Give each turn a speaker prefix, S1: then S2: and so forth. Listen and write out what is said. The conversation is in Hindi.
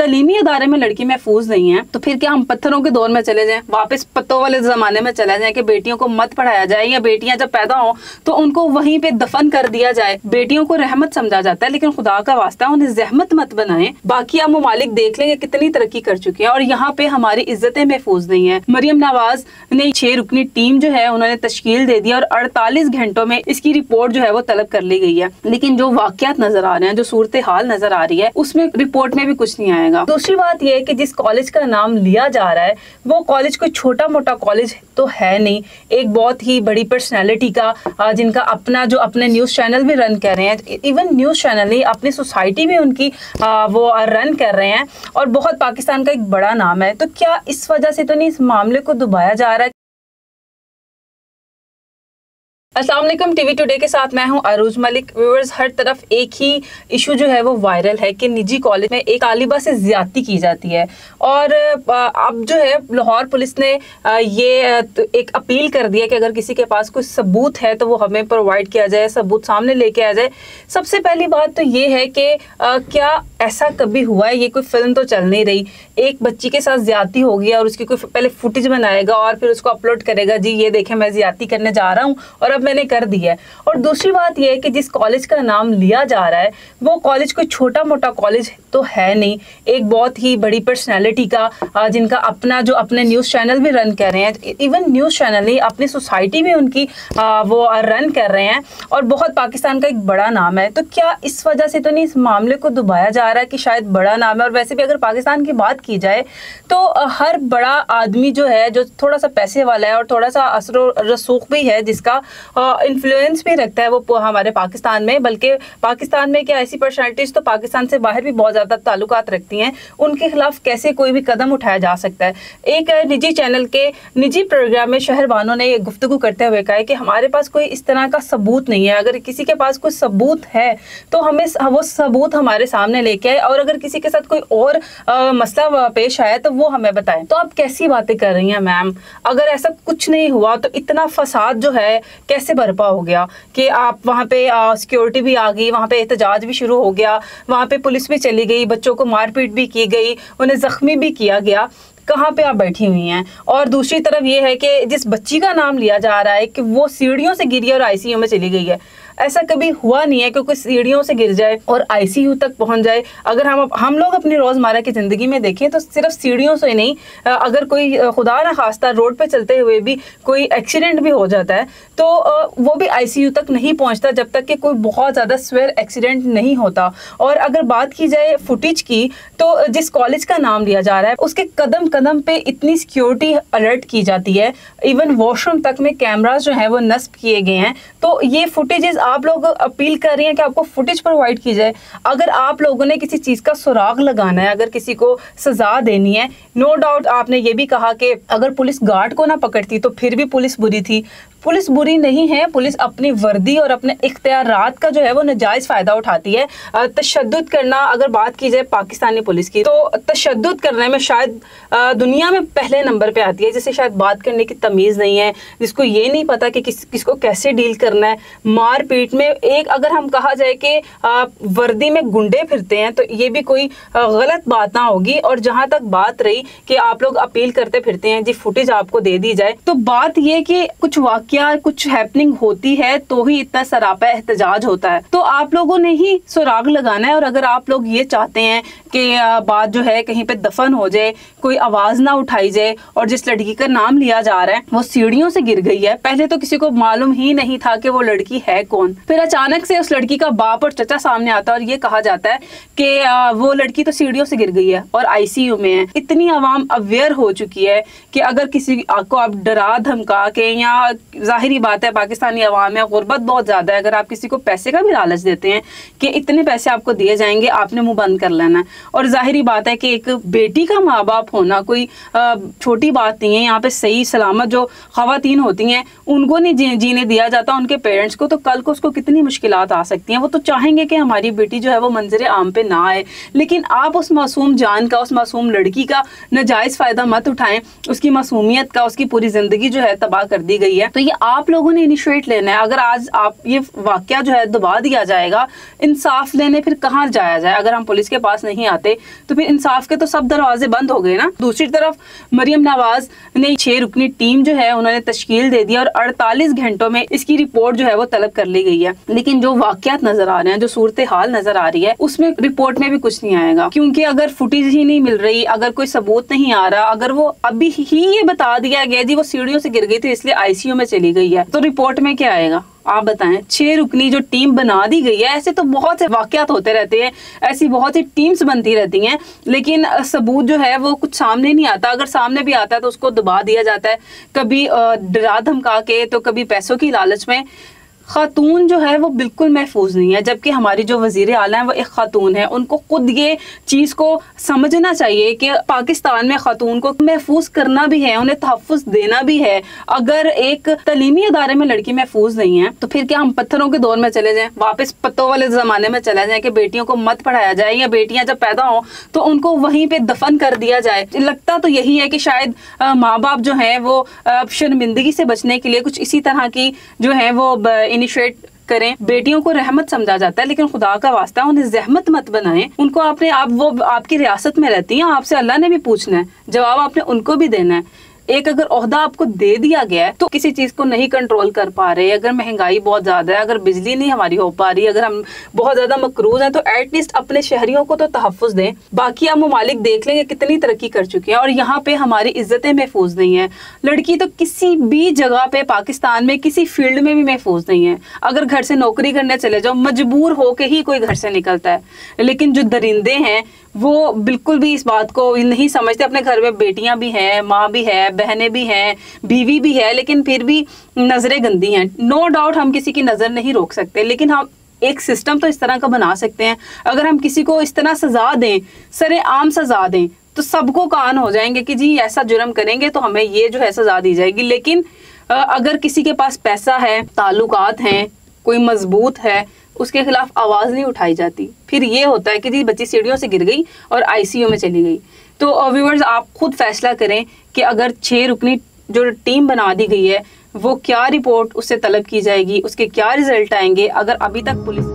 S1: तालीमी अदारे में लड़की महफूज नहीं है तो फिर क्या हम पत्थरों के दौर में चले जाएं, वापस पत्तों वाले जमाने में चले जाएं कि बेटियों को मत पढ़ाया जाए या बेटियां जब पैदा हो तो उनको वहीं पे दफन कर दिया जाए। बेटियों को रहमत समझा जाता है, लेकिन खुदा का वास्ता उन्हें जहमत मत बनाएं। बाकी आप ममालिक देख लेंगे कितनी तरक्की कर चुके हैं और यहाँ पे हमारी इज्जतें महफूज नहीं है। मरियम नवाज ने 6 रुकनी टीम जो है उन्होंने तश्कील दे दी और 48 घंटों में इसकी रिपोर्ट जो है वो तलब कर ली गई है, लेकिन जो वाकयात नजर आ रहे हैं, जो सूरत हाल नजर आ रही है, उसमें रिपोर्ट में भी कुछ नहीं आएगा। दूसरी बात यह है कि जिस कॉलेज का नाम लिया जा रहा है वो कॉलेज कोई छोटा मोटा कॉलेज तो है नहीं, एक बहुत ही बड़ी पर्सनैलिटी का जिनका अपना जो अपने न्यूज चैनल भी रन कर रहे हैं, इवन न्यूज चैनल नहीं अपनी सोसाइटी भी उनकी वो रन कर रहे हैं और बहुत पाकिस्तान का एक बड़ा नाम है। तो क्या इस वजह से तो नहीं इस मामले को दबाया जा रहा है? अस्सलाम वालेकुम, टीवी टुडे के साथ मैं हूं अरूज मलिक। व्यूअर्स, हर तरफ एक ही इशू जो है वो वायरल है कि निजी कॉलेज में एक तालिबा से ज्यादती की जाती है और अब जो है लाहौर पुलिस ने ये एक अपील कर दिया कि अगर किसी के पास कोई सबूत है तो वो हमें प्रोवाइड किया जाए, सबूत सामने लेके आ जाए। सबसे पहली बात तो ये है कि क्या ऐसा कभी हुआ है? ये कोई फिल्म तो चल नहीं रही, एक बच्ची के साथ ज्यादती होगी और उसकी कोई पहले फुटेज बनाएगा और फिर उसको अपलोड करेगा, जी ये देखें मैं ज्यादती करने जा रहा हूँ और मैंने कर दी है। और दूसरी बात यह है कि जिस कॉलेज का नाम लिया जा रहा है वो कॉलेज कोई छोटा मोटा कॉलेज तो है नहीं, एक बहुत ही बड़ी पर्सनैलिटी का जिनका अपना जो अपने न्यूज चैनल भी रन कर रहे हैं, इवन न्यूज चैनल नहीं अपनी सोसाइटी भी उनकी वो रन कर रहे हैं और बहुत पाकिस्तान का एक बड़ा नाम है। तो क्या इस वजह से तो नहीं इस मामले को दबाया जा रहा है कि शायद बड़ा नाम है? और वैसे भी अगर पाकिस्तान की बात की जाए तो हर बड़ा आदमी जो है जो थोड़ा सा पैसे वाला है और थोड़ा सा असर रसूख भी है, जिसका इन्फ्लुएंस भी रखता है वो हमारे पाकिस्तान में, बल्कि पाकिस्तान में क्या ऐसी पर्सनैलिटीज तो पाकिस्तान से बाहर भी बहुत ज़्यादा ताल्लुकात रखती हैं, उनके खिलाफ कैसे कोई भी कदम उठाया जा सकता है। एक निजी चैनल के निजी प्रोग्राम में शहरबानों ने गुफ्तगू करते हुए कहा है कि हमारे पास कोई इस तरह का सबूत नहीं है, अगर किसी के पास कोई सबूत है तो हमें वो सबूत हमारे सामने लेके आए और अगर किसी के साथ कोई और मसला पेश आया तो वो हमें बताएं। तो आप कैसी बातें कर रही हैं मैम? अगर ऐसा कुछ नहीं हुआ तो इतना फसाद जो है कैसे बर्पा हो गया कि आप वहाँ पे सिक्योरिटी भी आ गई, वहाँ पे एहतजाज भी शुरू हो गया, वहाँ पे पुलिस भी चली गई, बच्चों को मारपीट भी की गई, उन्हें जख्मी भी किया गया। कहाँ पे आप बैठी हुई हैं? और दूसरी तरफ ये है कि जिस बच्ची का नाम लिया जा रहा है कि वो सीढ़ियों से गिरी और आईसीयू में चली गई है, ऐसा कभी हुआ नहीं है कि कोई सीढ़ियों से गिर जाए और आईसीयू तक पहुंच जाए। अगर हम लोग अपनी रोजमर्रा की जिंदगी में देखें तो सिर्फ सीढ़ियों से नहीं, अगर कोई खुदा ना खास्ता रोड पे चलते हुए भी कोई एक्सीडेंट भी हो जाता है तो वो भी आईसीयू तक नहीं पहुंचता जब तक कि कोई बहुत ज्यादा स्वेयर एक्सीडेंट नहीं होता। और अगर बात की जाए फुटेज की तो जिस कॉलेज का नाम लिया जा रहा है उसके कदम कदम पे इतनी सिक्योरिटी अलर्ट की जाती है, इवन वॉशरूम तक में कैमरास जो है वो नस्ब किए गए हैं। तो ये फुटेजेस आप लोग अपील कर रही हैं कि आपको फुटेज प्रोवाइड की जाए। अगर आप लोगों ने किसी चीज का सुराग लगाना है, अगर किसी को सजा देनी है, नो डाउट आपने ये भी कहा कि अगर पुलिस गार्ड को ना पकड़ती तो फिर भी पुलिस बुरी थी। पुलिस बुरी नहीं है, पुलिस अपनी वर्दी और अपने इख्तियारात का जो है वो नाजायज फायदा उठाती है। तशद्दुद करना, अगर बात की जाए पाकिस्तानी पुलिस की तो तशद्दुद करने में शायद दुनिया में पहले नंबर पे आती है, जिसे शायद बात करने की तमीज़ नहीं है, जिसको ये नहीं पता कि किसको कैसे डील करना है। मारपीट में एक अगर हम कहा जाए कि वर्दी में गुंडे फिरते हैं तो ये भी कोई गलत बात ना होगी। और जहाँ तक बात रही कि आप लोग अपील करते फिरते हैं जी फुटेज आपको दे दी जाए, तो बात ये कि कुछ क्या कुछ हैपनिंग होती है तो ही इतना सरापा एहतजाज होता है। तो आप लोगों ने ही सुराग लगाना है। और अगर आप लोग ये चाहते हैं कि बात जो है कहीं पे दफन हो जाए, कोई आवाज ना उठाई जाए, और जिस लड़की का नाम लिया जा रहा है वो सीढ़ियों से गिर गई है, पहले तो किसी को मालूम ही नहीं था कि वो लड़की है कौन, फिर अचानक से उस लड़की का बाप और चचा सामने आता है और ये कहा जाता है कि वो लड़की तो सीढ़ियों से गिर गई है और आईसीयू में है। इतनी आवाम अवेयर हो चुकी है कि अगर किसी को आप डरा धमका के, या जाहिरी बात है पाकिस्तानी अवाम में गुर्बत बहुत ज्यादा है, अगर आप किसी को पैसे का भी लालच देते हैं कि इतने पैसे आपको दिए जाएंगे, आपने मुंह बंद कर लेना है। और जाहिरी बात है कि एक बेटी का माँ बाप होना कोई छोटी बात नहीं है। यहाँ पे सही सलामत जो खवातीन होती हैं उनको नहीं जीने दिया जाता उनके पेरेंट्स को, तो कल को उसको कितनी मुश्किलात आ सकती हैं। वो तो चाहेंगे कि हमारी बेटी जो है वो मंजर आम पे ना आए, लेकिन आप उस मासूम जान का, उस मासूम लड़की का नाजायज फायदा मत उठाएं। उसकी मासूमियत का, उसकी पूरी जिंदगी जो है तबाह कर दी गई है। तो ये आप लोगों ने इनिशिएट लेना है। अगर आज आप ये वाकया जो है दबा दिया जाएगा, इंसाफ लेने फिर कहाँ जाया जाए? अगर हम पुलिस के पास नहीं आते तो फिर इंसाफ के तो सब दरवाजे बंद हो गए ना। दूसरी तरफ मरियम नवाज ने 6 रुकनी टीम जो है उन्होंने तश्कील दे दी और 48 घंटों में इसकी रिपोर्ट जो है वो तलब कर ली गई है। लेकिन जो वाकयात नजर आ रहे हैं, जो सूरत हाल नजर आ रही है, उसमें रिपोर्ट में भी कुछ नहीं आएगा, क्योंकि अगर फुटेज ही नहीं मिल रही, अगर कोई सबूत नहीं आ रहा, अगर वो अभी ही ये बता दिया गया जी वो सीढ़ियों से गिर गई थी इसलिए आईसीयू में चली गई है, तो रिपोर्ट में क्या आएगा? आप बताएं। 6 रुकनी जो टीम बना दी गई है, ऐसे तो बहुत से वाकयात होते रहते हैं, ऐसी बहुत सी टीम्स बनती रहती हैं, लेकिन सबूत जो है वो कुछ सामने नहीं आता। अगर सामने भी आता है तो उसको दबा दिया जाता है, कभी डरा धमका के, तो कभी पैसों की लालच में। खातून जो है वो बिल्कुल महफूज नहीं है, जबकि हमारी जो वजीर आला है वो एक खातून है। उनको खुद ये चीज़ को समझना चाहिए कि पाकिस्तान में खातून को महफूज करना भी है, उन्हें तहफ़्फ़ुज़ देना भी है। अगर एक तलीमी अदारे में लड़की महफूज नहीं है तो फिर क्या हम पत्थरों के दौर में चले जाएं, वापस पत्तों वाले ज़माने में चले जाएं कि बेटियों को मत पढ़ाया जाए, या बेटियां जब पैदा हों तो उनको वहीं पर दफन कर दिया जाए। लगता तो यही है कि शायद माँ बाप जो हैं वो शर्मिंदगी से बचने के लिए कुछ इसी तरह की जो है वो इनिशिएट करें। बेटियों को रहमत समझा जाता है, लेकिन खुदा का वास्ता उन्हें जहमत मत बनाएं। उनको आपने वो आपकी रियासत में रहती हैं, आपसे अल्लाह ने भी पूछना है, जवाब आपने उनको भी देना है। एक अगर ओहदा आपको दे दिया गया है तो किसी चीज को नहीं कंट्रोल कर पा रहे, अगर महंगाई बहुत ज्यादा है, अगर बिजली नहीं हमारी हो पा रही, अगर हम बहुत ज्यादा मकरूज हैं, तो एटलीस्ट अपने शहरियों को तो तहफ़्फ़ुज़ दें। बाकी आप ममालिक देख लेंगे कितनी तरक्की कर चुके हैं और यहाँ पे हमारी इज्जतें महफूज नहीं है। लड़की तो किसी भी जगह पे पाकिस्तान में किसी फील्ड में भी महफूज नहीं है। अगर घर से नौकरी करने चले जाओ, मजबूर होके ही कोई घर से निकलता है, लेकिन जो दरिंदे हैं वो बिल्कुल भी इस बात को नहीं समझते। अपने घर में बेटियां भी हैं, माँ भी है, बहनें भी हैं, बीवी भी है, लेकिन फिर भी नजरें गंदी हैं। नो डाउट हम किसी की नजर नहीं रोक सकते, लेकिन हम एक सिस्टम तो इस तरह का बना सकते हैं। अगर हम किसी को इस तरह सजा दें, सरेआम सजा दें, तो सबको कान हो जाएंगे कि जी ऐसा जुर्म करेंगे तो हमें ये जो है सजा दी जाएगी। लेकिन अगर किसी के पास पैसा है, ताल्लुकात हैं, कोई मजबूत है, उसके खिलाफ आवाज नहीं उठाई जाती। फिर ये होता है कि जी बच्ची सीढ़ियों से गिर गई और आईसीयू में चली गई। तो व्यूअर्स आप खुद फैसला करें कि अगर 6 रुकनी जो टीम बना दी गई है वो क्या रिपोर्ट उससे तलब की जाएगी, उसके क्या रिजल्ट आएंगे। अगर अभी तक पुलिस